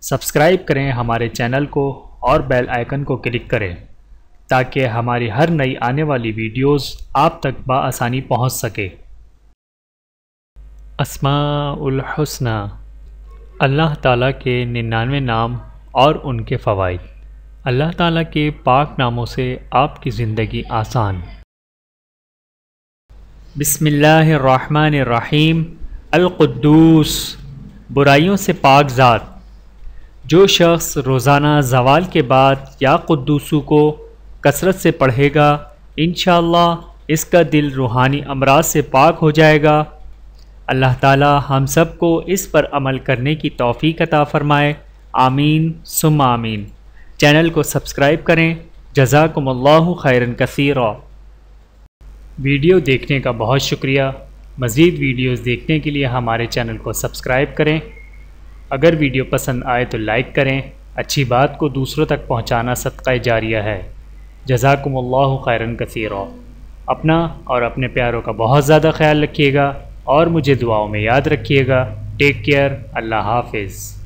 Subscribe کریں ہمارے channel کو اور بیل آئیکن کو کلک کریں تاکہ ہماری ہر نئی آنے والی ویڈیوز آپ تک بآسانی پہنچ سکے۔ اسماء الحسنی، اللہ تعالیٰ کے 99 نام اور ان کے فوائد۔ اللہ تعالیٰ کے پاک ناموں سے آپ کی زندگی آسان۔ بسم اللہ الرحمن الرحیم۔ القدوس، برائیوں سے پاک ذات۔ جو شخص روزانہ زوال کے بعد یا قدوسو کو کثرت سے پڑھے گا، انشاءاللہ اس کا دل روحانی امراض سے پاک ہو جائے گا۔ اللہ تعالی ہم سب کو اس پر عمل کرنے کی توفیق عطا فرمائے، آمین ثم آمین۔ چینل کو سبسکرائب کریں۔ جزاکم اللہ خیرا کثیرا۔ ویڈیو دیکھنے کا بہت شکریہ۔ مزید ویڈیوز دیکھنے کے لیے ہمارے چینل کو سبسکرائب کریں۔ اگر ویڈیو پسند آئے تو لائک کریں۔ اچھی بات کو دوسروں تک پہنچانا صدقہ جاریہ ہے۔ جزاکم اللہ خیرا کثیرا۔ اپنا اور اپنے پیاروں کا بہت زیادہ خیال رکھیے گا اور مجھے دعاؤں میں یاد رکھیے گا۔ Take care. اللہ حافظ۔